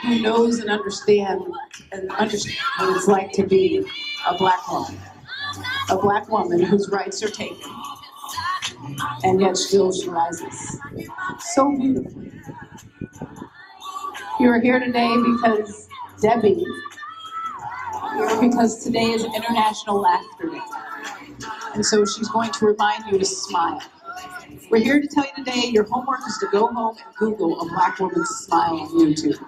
who knows and understands what it's like to be a black woman whose rights are taken, and yet still she rises so beautifully. You are here today because Debbie, you're here because today is International Laughter Day, and so she's going to remind you to smile. We're here to tell you today your homework is to go home and Google a black woman's smile on YouTube.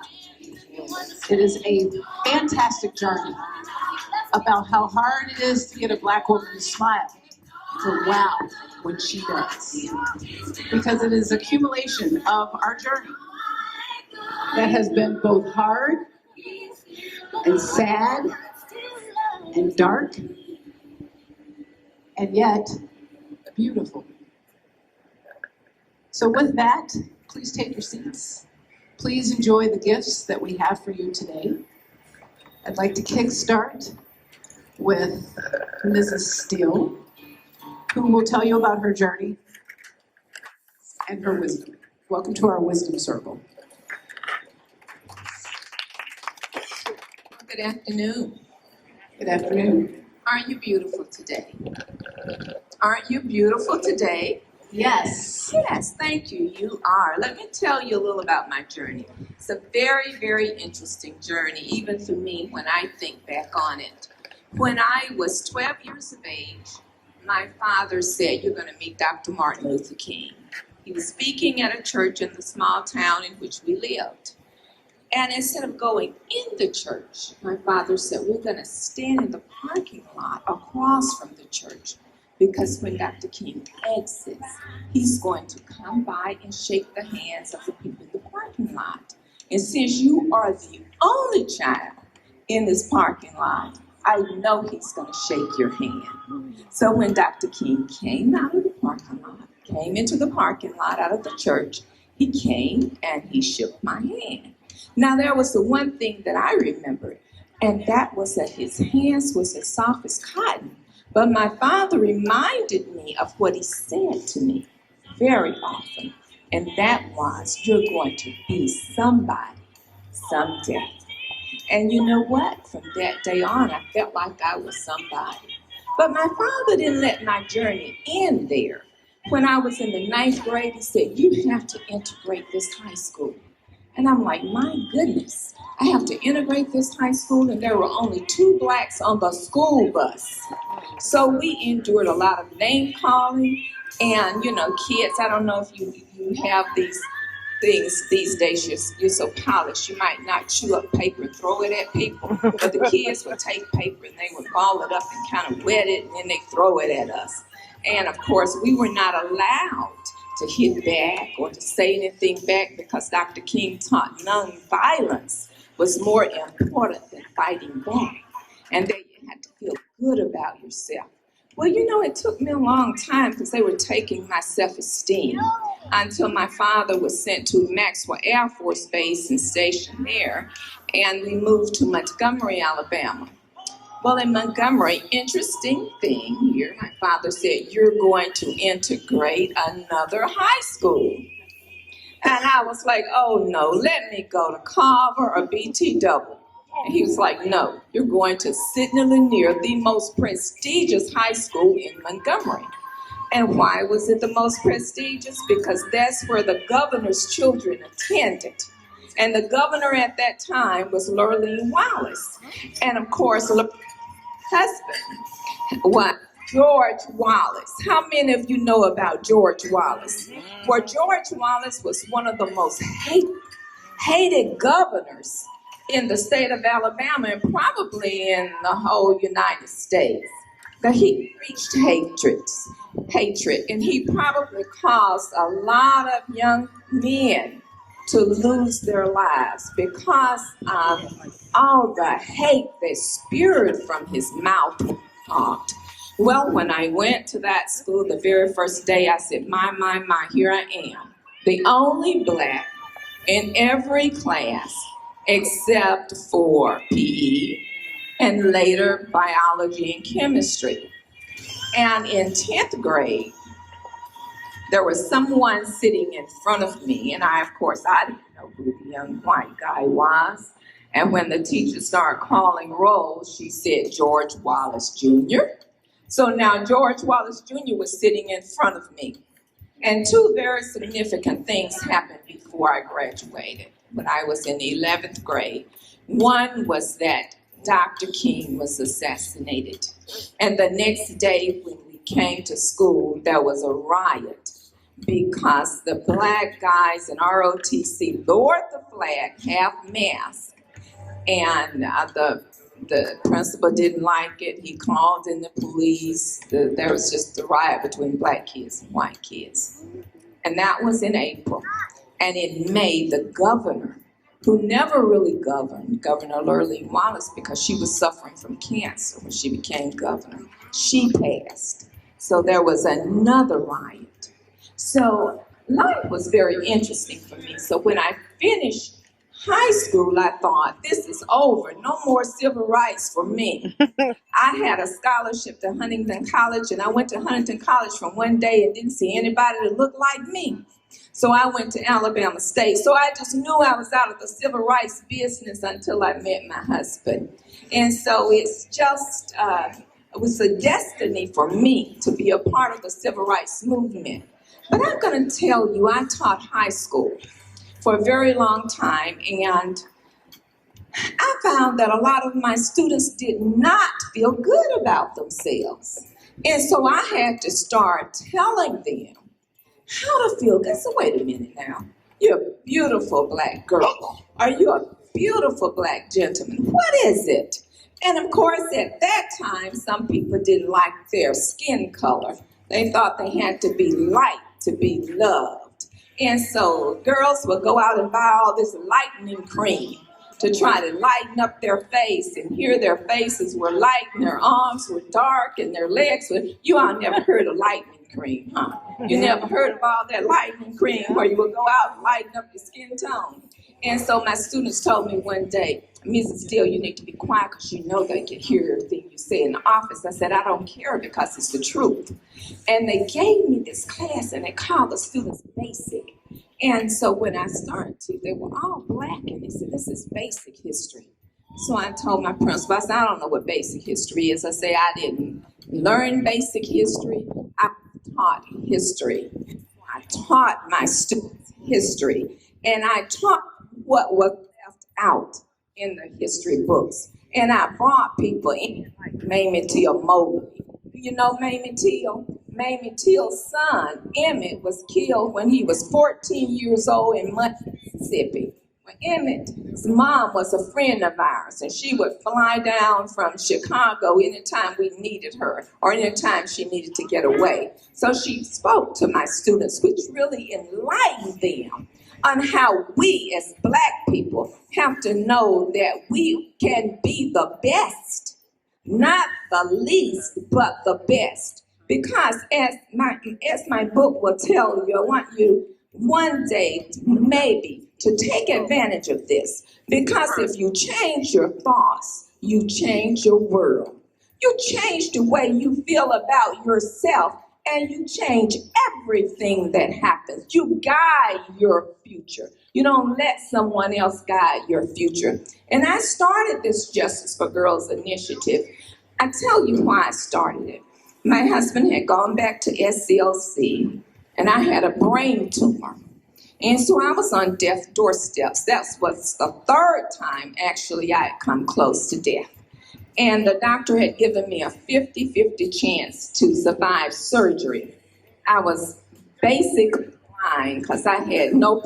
It is a fantastic journey about how hard it is to get a black woman to smile. But wow, when she does. Because it is accumulation of our journey that has been both hard and sad and dark and yet beautiful. So with that, please take your seats. Please enjoy the gifts that we have for you today. I'd like to kickstart with Mrs. Steele, who will tell you about her journey and her wisdom. Welcome to our wisdom circle. Good afternoon. Good afternoon. Aren't you beautiful today? Aren't you beautiful today? Yes. Yes, thank you. You are. Let me tell you a little about my journey. It's a very, very interesting journey, even for me when I think back on it. When I was 12 years of age, my father said, "You're going to meet Dr. Martin Luther King." He was speaking at a church in the small town in which we lived. And instead of going in the church, my father said, "We're going to stand in the parking lot across from the church, because when Dr. King exits, he's going to come by and shake the hands of the people in the parking lot. And since you are the only child in this parking lot, I know he's going to shake your hand." So when Dr. King came out of the parking lot, came into the parking lot out of the church, he came and he shook my hand. Now there was the one thing that I remembered, and that was that his hands was as soft as cotton. But my father reminded me of what he said to me very often, and that was, "You're going to be somebody someday." And you know what? From that day on, I felt like I was somebody. But my father didn't let my journey end there. When I was in the 9th grade, he said, "You have to integrate this high school." And I'm like, my goodness, I have to integrate this high school, and there were only 2 blacks on the school bus. So we endured a lot of name calling, and kids, I don't know if you have these things these days, you're so polished, you might not chew up paper and throw it at people, but the kids would take paper and they would ball it up and kind of wet it, and then they throw it at us. And of course, we were not allowed to hit back or to say anything back, because Dr. King taught nonviolence was more important than fighting back. And that you had to feel good about yourself. Well, it took me a long time, because they were taking my self-esteem until my father was sent to Maxwell Air Force Base and stationed there, and we moved to Montgomery, Alabama. Well, in Montgomery, interesting thing here, my father said, "You're going to integrate another high school." And I was like, "Oh no, let me go to Carver or BT Double." And he was like, "No, you're going to Sidney Lanier, the most prestigious high school in Montgomery." And why was it the most prestigious? Because that's where the governor's children attended. And the governor at that time was Lurleen Wallace. And of course, husband, George Wallace. How many of you know about George Wallace? Well, George Wallace was one of the most hated governors in the state of Alabama, and probably in the whole United States. That he preached hatred, and he probably caused a lot of young men to lose their lives because of all the hate that spewed from his mouth. Well, when I went to that school the very first day, I said, my, here I am, the only black in every class except for PE and later biology and chemistry. And in 10th grade, there was someone sitting in front of me, and I didn't know who the young white guy was. And when the teacher started calling roll, she said George Wallace Jr. So now George Wallace Jr. was sitting in front of me. And two very significant things happened before I graduated when I was in the 11th grade. One was that Dr. King was assassinated. And the next day when we came to school, there was a riot because the black guys in ROTC lowered the flag, half-mast, and the principal didn't like it. He called in the police. There was just a riot between black kids and white kids. And that was in April. And in May, the governor, who never really governed, Governor Lurleen Wallace, because she was suffering from cancer when she became governor, she passed. So there was another riot. So life was very interesting for me. So when I finished high school, I thought, this is over. No more civil rights for me. I had a scholarship to Huntington College, and I went to Huntington College from one day and didn't see anybody that looked like me. So I went to Alabama State. So I just knew I was out of the civil rights business until I met my husband. And so it's just, it was a destiny for me to be a part of the civil rights movement. But I'm going to tell you, I taught high school for a very long time, and I found that a lot of my students did not feel good about themselves. And so I had to start telling them how to feel good. So wait a minute now. You're a beautiful black girl. Are you a beautiful black gentleman? What is it? And of course, at that time, some people didn't like their skin color. They thought they had to be light to be loved. And so girls would go out and buy all this lightening cream to try to lighten up their face, and here their faces were light and their arms were dark and their legs were, you all never heard of lightening cream, huh? You never heard of all that lightening cream where you would go out and lighten up your skin tone. And so my students told me one day, Mrs. Steele, you need to be quiet because you know they can hear everything you say in the office. I said, I don't care because it's the truth. And they gave me this class and they called the students basic. And so when I started to, they were all black and they said, this is basic history. So I told my principal, I said, I don't know what basic history is. I said, I didn't learn basic history. I taught history. I taught my students history. And I taught what was left out in the history books. And I brought people in, like Mamie Teal Mobley. Do you know Mamie Teal? Mamie Teal's son, Emmett, was killed when he was 14 years old in Mississippi. Well, Emmett's mom was a friend of ours, and she would fly down from Chicago anytime we needed her, or anytime she needed to get away. So she spoke to my students, which really enlightened them on how we as black people have to know that we can be the best, not the least, but the best. Because as my book will tell you, I want you one day maybe to take advantage of this. Because if you change your thoughts, you change your world. You change the way you feel about yourself, and you change everything that happens. You guide your future. You don't let someone else guide your future. And I started this Justice for Girls initiative. I tell you why I started it. My husband had gone back to SCLC, and I had a brain tumor. And so I was on death's doorsteps. That was the third time, actually, I had come close to death. And the doctor had given me a 50-50 chance to survive surgery. I was basically blind because I had no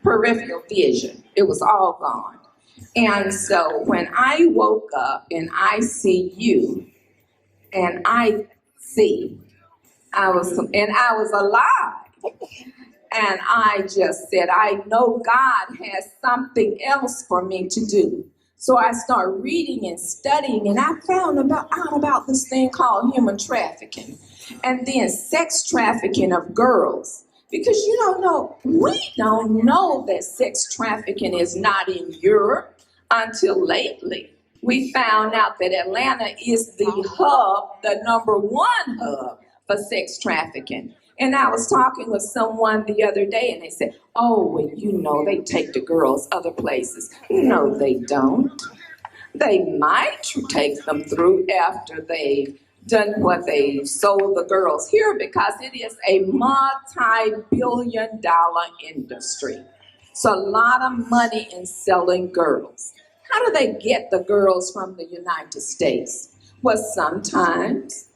peripheral vision. It was all gone. And so when I woke up in ICU and I was alive. And I just said, I know God has something else for me to do. So I started reading and studying, and I found out about this thing called human trafficking, and then sex trafficking of girls. Because we don't know that sex trafficking is not in Europe until lately. We found out that Atlanta is the hub, the #1 hub for sex trafficking. And I was talking with someone the other day and they said, oh, well, you know, they take the girls other places. No, they don't. They might take them through after they've done what they sold the girls here, because it is a multi-billion-dollar industry. It's a lot of money in selling girls. How do they get the girls from the United States? Well, sometimes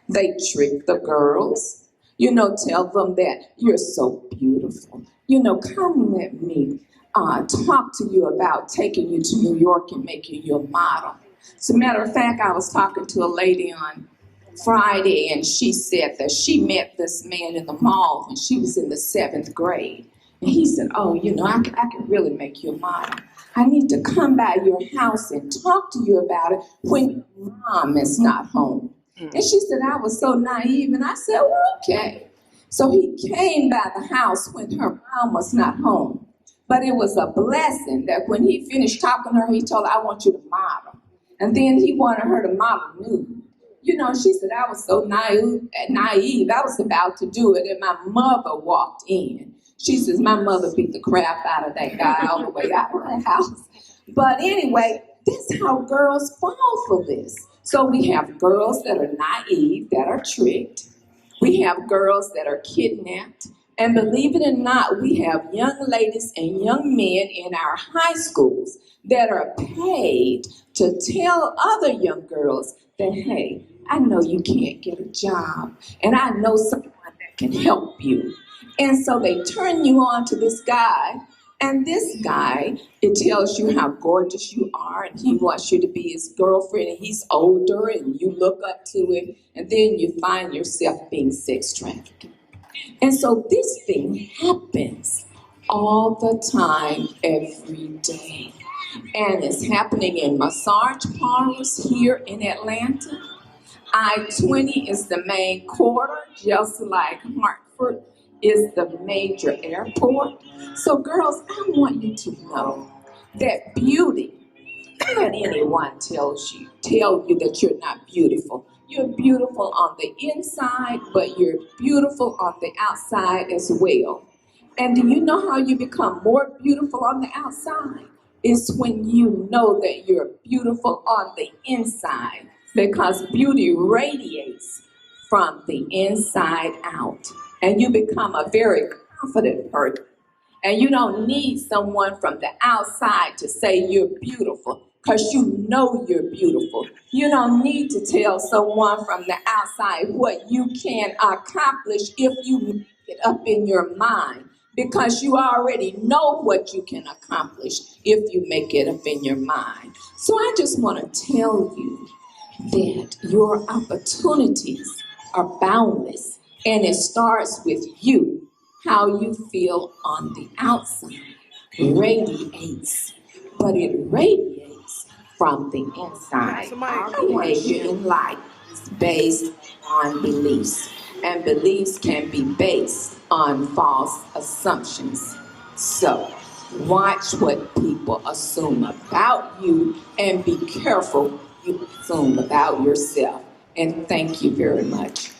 they trick the girls, tell them that you're so beautiful. Come let me talk to you about taking you to New York and making you a model. As a matter of fact, I was talking to a lady on Friday, and she said that she met this man in the mall when she was in the 7th grade. And he said, oh, I can really make you a model. I need to come by your house and talk to you about it when your mom is not home. And she said, I was so naive. And I said, well, okay. So he came by the house when her mom was not home. But it was a blessing that when he finished talking to her, he told her, I want you to model. And then he wanted her to model nude. She said, I was so naive. I was about to do it, and my mother walked in. She says, my mother beat the crap out of that guy all the way out of the house. But anyway, that's how girls fall for this. So we have girls that are naive, that are tricked. We have girls that are kidnapped. And believe it or not, we have young ladies and young men in our high schools that are paid to tell other young girls that, hey, I know you can't get a job, and I know someone that can help you. And so they turn you on to this guy, and this guy, it tells you how gorgeous you are, and he wants you to be his girlfriend, and he's older, and you look up to him, and then you find yourself being sex trafficked. And so this thing happens all the time, every day. And it's happening in massage parlors here in Atlanta. I-20 is the main corridor, just like Hartford is the major airport. So girls, I want you to know that beauty, don't let anyone tell you that you're not beautiful. You're beautiful on the inside, but you're beautiful on the outside as well. And do you know how you become more beautiful on the outside? It's when you know that you're beautiful on the inside, because beauty radiates from the inside out. And you become a very confident person. And you don't need someone from the outside to say you're beautiful, because you know you're beautiful. You don't need to tell someone from the outside what you can accomplish if you make it up in your mind, because you already know what you can accomplish if you make it up in your mind. So I just want to tell you that your opportunities are boundless, and it starts with you. How you feel on the outside radiates, but it radiates from the inside. Our behavior in life is based on beliefs, and beliefs can be based on false assumptions. So watch what people assume about you, and be careful what you assume about yourself. And thank you very much.